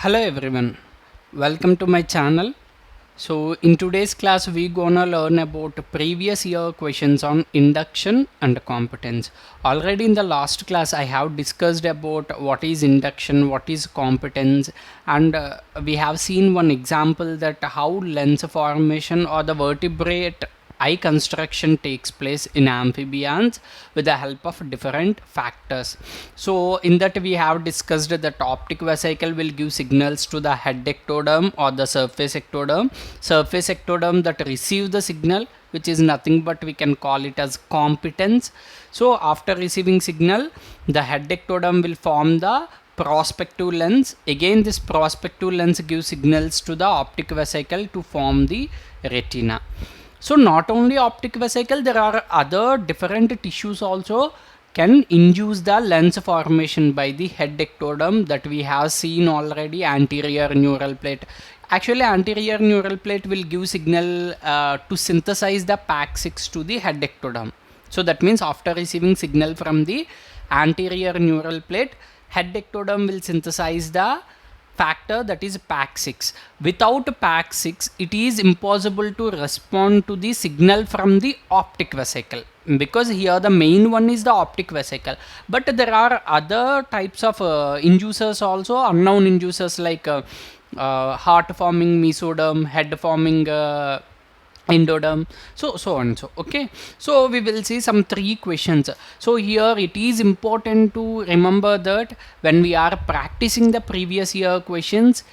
Hello everyone, welcome to my channel. So in today's class we gonna learn about previous year questions on induction and competence. Already in the last class I have discussed about what is induction, what is competence, and we have seen one example that how lens formation or the vertebrate eye construction takes place in amphibians with the help of different factors. So in that we have discussed that optic vesicle will give signals to the head ectoderm or the surface ectoderm that receive the signal, which is nothing but we can call it as competence. So after receiving signal, the head ectoderm will form the prospective lens. Again, this prospective lens gives signals to the optic vesicle to form the retina. So not only optic vesicle, there are other different tissues also can induce the lens formation by the head ectoderm that we have seen already. Anterior neural plate. Actually, anterior neural plate will give signal to synthesize the PAC6 to the head ectoderm. So that means after receiving signal from the anterior neural plate, head ectoderm will synthesize the factor that is PAC6. Without PAC6, it is impossible to respond to the signal from the optic vesicle, because here the main one is the optic vesicle, but there are other types of inducers also, unknown inducers like heart forming mesoderm, head forming endoderm, so on. So okay, so we will see some three questions. So here it is important to remember that when we are practicing the previous year questions,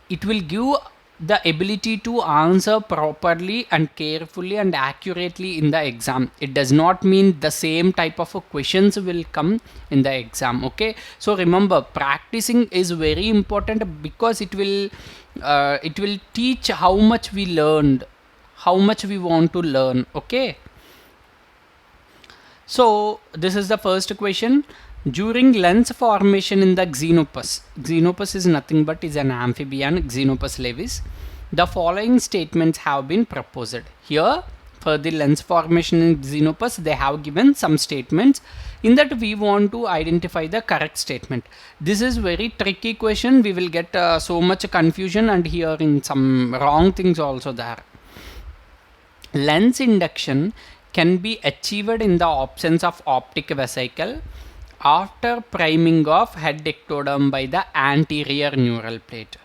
it will give the ability to answer properly and carefully and accurately in the exam. It does not mean the same type of questions will come in the exam. Okay, so remember, practicing is very important because it will teach how much we learned, how much we want to learn. Okay, so this is the first question. During lens formation in the Xenopus is nothing but is an amphibian, Xenopus laevis, the following statements have been proposed. Here for the lens formation in Xenopus, they have given some statements. In that we want to identify the correct statement. This is very tricky question. We will get so much confusion and here in some wrong things also there. Lens induction can be achieved in the absence of optic vesicle after priming of head ectoderm by the anterior neural plate.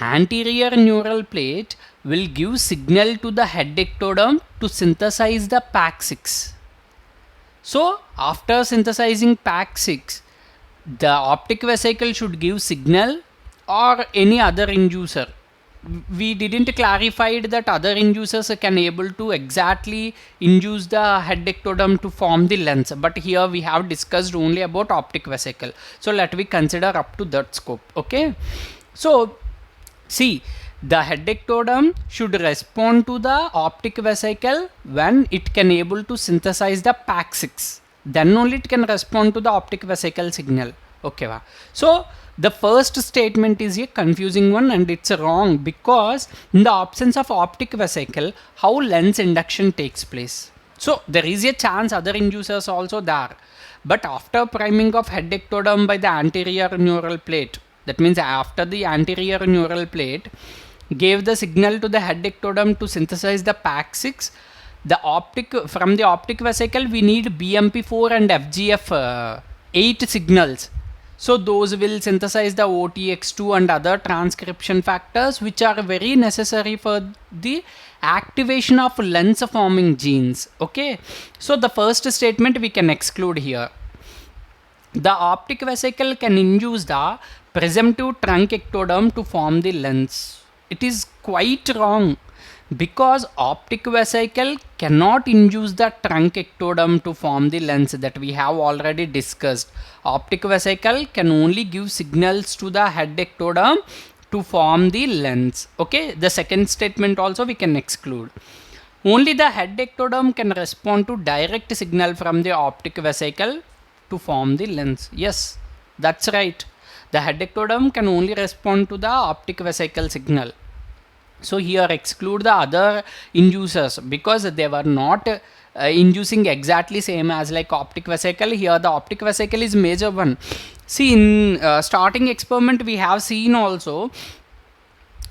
Anterior neural plate will give signal to the head ectoderm to synthesize the PAC6. So after synthesizing PAC6, the optic vesicle should give signal or any other inducer. We didn't clarify that other inducers can able to exactly induce the head ectoderm to form the lens, but here we have discussed only about optic vesicle, so let we consider up to that scope. Okay, so see, the head ectoderm should respond to the optic vesicle when it can able to synthesize the PAC6, then only it can respond to the optic vesicle signal. Okay, so the first statement is a confusing one and it's wrong, because in the absence of optic vesicle, how lens induction takes place? So there is a chance other inducers also there, but after priming of head ectoderm by the anterior neural plate, that means after the anterior neural plate gave the signal to the head ectoderm to synthesize the PAC6, from the optic vesicle we need BMP4 and FGF 8 signals. So those will synthesize the OTX2 and other transcription factors which are very necessary for the activation of lens forming genes. Okay, so the first statement we can exclude here. The optic vesicle can induce the presumptive trunk ectoderm to form the lens. It is quite wrong, because optic vesicle cannot induce the trunk ectoderm to form the lens, that we have already discussed. Optic vesicle can only give signals to the head ectoderm to form the lens. Okay, the second statement also we can exclude. Only the head ectoderm can respond to direct signal from the optic vesicle to form the lens. Yes, that's right. The head ectoderm can only respond to the optic vesicle signal. So here exclude the other inducers because they were not inducing exactly same as like optic vesicle. Here the optic vesicle is major one. See, in starting experiment we have seen also,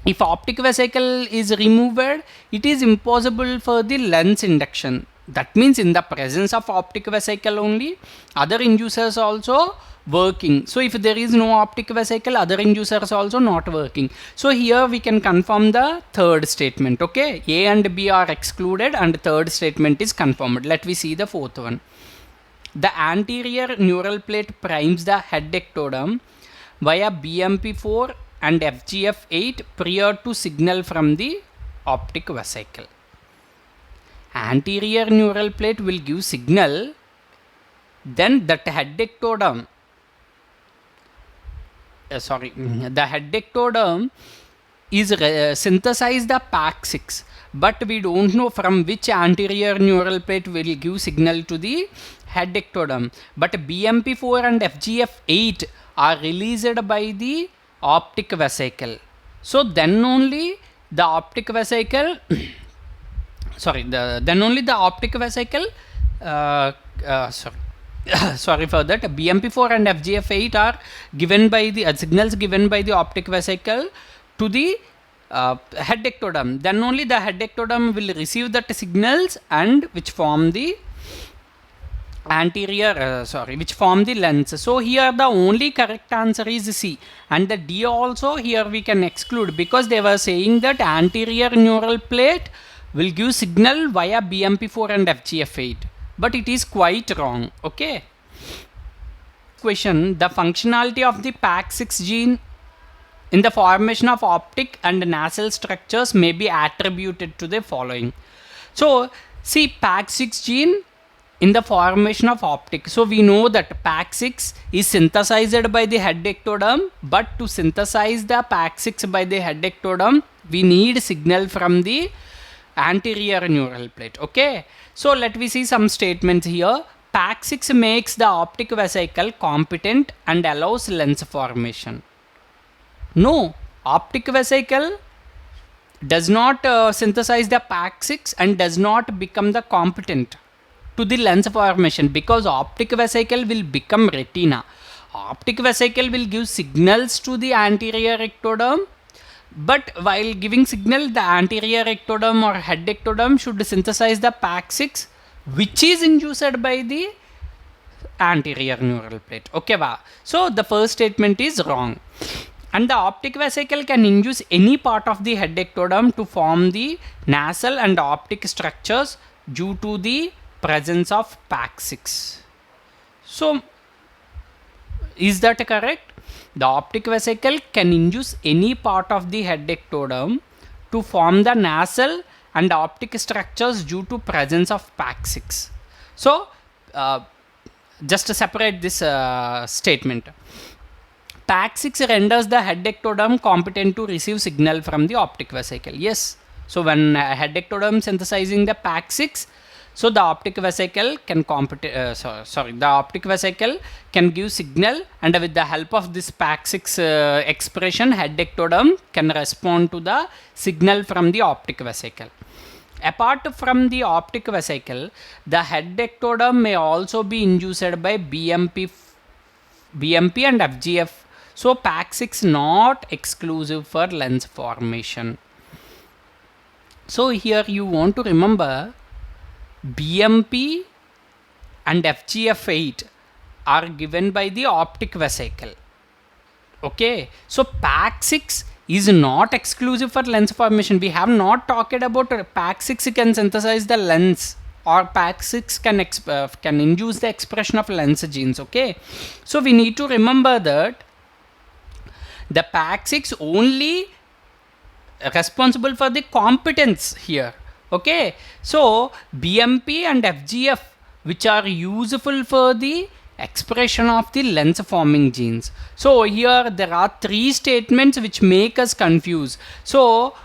if optic vesicle is removed, it is impossible for the lens induction. That means in the presence of optic vesicle only, other inducers also working. So if there is no optic vesicle, other inducers also not working. So here we can confirm the third statement. Okay, A and B are excluded and third statement is confirmed. Let me see the fourth one. The anterior neural plate primes the head ectoderm via BMP4 and FGF8 prior to signal from the optic vesicle. Anterior neural plate will give signal, then that head ectoderm, the head ectoderm is synthesize the PAX6, but we don't know from which anterior neural plate will give signal to the head ectoderm. But BMP4 and FGF8 are released by the optic vesicle. So then only the optic vesicle then only the optic vesicle sorry for that, BMP4 and FGF8 are given by the signals given by the optic vesicle to the head ectoderm. Then only the head ectoderm will receive that signals and which form the anterior which form the lens. So here the only correct answer is C, and the D also here we can exclude, because they were saying that anterior neural plate will give signal via BMP4 and FGF8, but it is quite wrong. Okay. Question: the functionality of the PAX6 gene in the formation of optic and nasal structures may be attributed to the following. So see, PAX6 gene in the formation of optic. So we know that PAX6 is synthesized by the head ectoderm, but to synthesize the PAX6 by the head ectoderm, we need signal from the anterior neural plate. Okay, so let me see some statements here. PAX6 makes the optic vesicle competent and allows lens formation. No, optic vesicle does not synthesize the PAX6 and does not become the competent to the lens formation, because optic vesicle will become retina. Optic vesicle will give signals to the anterior ectoderm, but while giving signal, the anterior ectoderm or head ectoderm should synthesize the PAX6, which is induced by the anterior neural plate. Okay, wow. So the first statement is wrong. And the optic vesicle can induce any part of the head ectoderm to form the nasal and optic structures due to the presence of PAX6. So is that correct? The optic vesicle can induce any part of the head ectoderm to form the nasal and optic structures due to presence of PAX6. So just to separate this statement. PAX6 renders the head ectoderm competent to receive signal from the optic vesicle. Yes. So when head ectoderm synthesizing the PAX6, so the optic vesicle can the optic vesicle can give signal, and with the help of this PAX6 expression, head ectoderm can respond to the signal from the optic vesicle. Apart from the optic vesicle, the head ectoderm may also be induced by BMP and FGF. So PAX6 not exclusive for lens formation. So here you want to remember, BMP and FGF8 are given by the optic vesicle. Okay, so PAX6 is not exclusive for lens formation. We have not talked about PAX6 can synthesize the lens, or PAX6 can induce the expression of lens genes. Okay, so we need to remember that the PAX6 only responsible for the competence here. Okay, so BMP and FGF, which are useful for the expression of the lens forming genes. So here there are three statements which make us confuse. So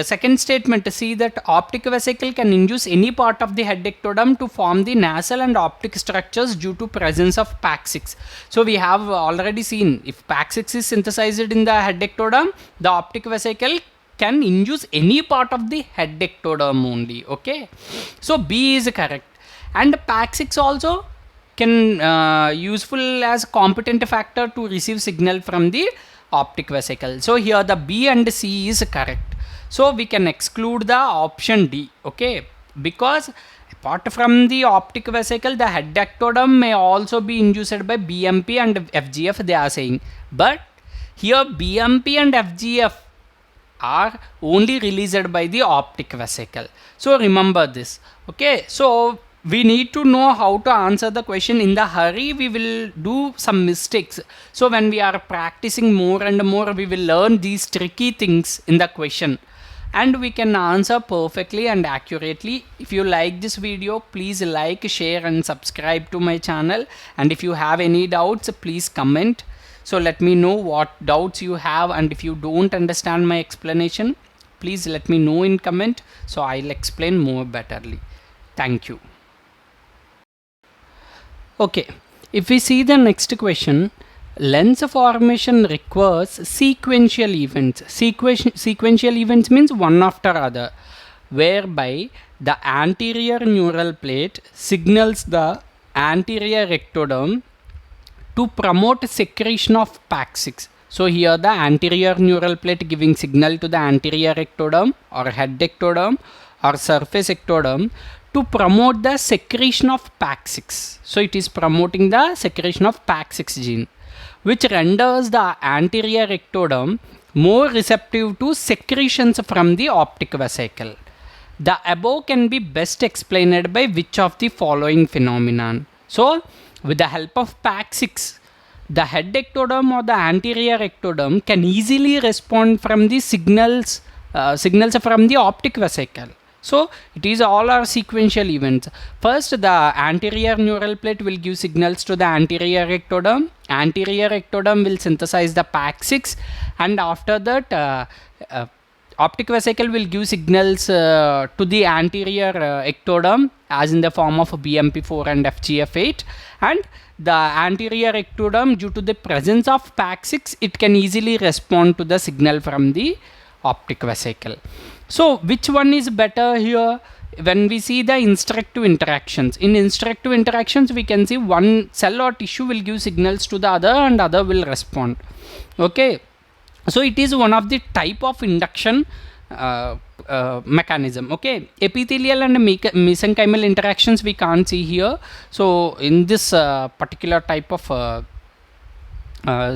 second statement, see that optic vesicle can induce any part of the head ectoderm to form the nasal and optic structures due to presence of PAX6. So we have already seen, if PAX6 is synthesized in the head ectoderm, the optic vesicle can induce any part of the head ectoderm only. Okay, so B is correct. And PAX6 also can useful as competent factor to receive signal from the optic vesicle. So here the B and C is correct. So we can exclude the option D. Okay, because apart from the optic vesicle, the head ectoderm may also be induced by BMP and FGF, they are saying. But here BMP and FGF are only released by the optic vesicle. So remember this. Okay, so we need to know how to answer the question. In the hurry, we will do some mistakes. So when we are practicing more and more, we will learn these tricky things in the question, and we can answer perfectly and accurately. If you like this video, please like, share and subscribe to my channel. And if you have any doubts, please comment. So let me know what doubts you have, and if you don't understand my explanation, please let me know in comment, so I'll explain more betterly. Thank you. Okay, if we see the next question, lens formation requires sequential events. Sequential events means one after other, whereby the anterior neural plate signals the anterior ectoderm to promote secretion of PAX6. So here the anterior neural plate giving signal to the anterior ectoderm or head ectoderm or surface ectoderm to promote the secretion of PAX6. So it is promoting the secretion of PAX6 gene, which renders the anterior ectoderm more receptive to secretions from the optic vesicle. The above can be best explained by which of the following phenomenon. So with the help of PAX6, the head ectoderm or the anterior ectoderm can easily respond from the signals from the optic vesicle. So it is all our sequential events. First, the anterior neural plate will give signals to the anterior ectoderm. Anterior ectoderm will synthesize the PAX6, and after that optic vesicle will give signals to the anterior ectoderm as in the form of BMP4 and FGF8, and the anterior ectoderm, due to the presence of PAX6, it can easily respond to the signal from the optic vesicle. So which one is better here? When we see the instructive interactions, in instructive interactions we can see one cell or tissue will give signals to the other and other will respond. Okay, so it is one of the type of induction mechanism. Okay, epithelial and mesenchymal interactions we can't see here. So in this particular type of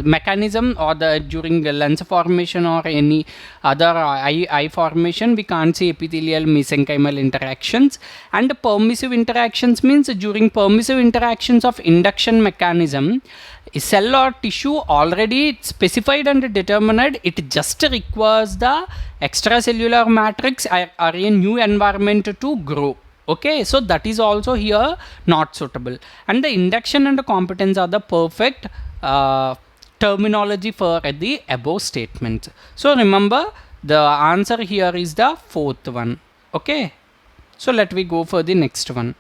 mechanism, or during lens formation or any other eye formation, we can't see epithelial mesenchymal interactions. And permissive interactions means during permissive interactions of induction mechanism, a cell or tissue already specified and determined, it just requires the extracellular matrix or a new environment to grow. Okay, so that is also here not suitable. And the induction and the competence are the perfect terminology for the above statement. So remember, the answer here is the fourth one. Okay, so let me go for the next one.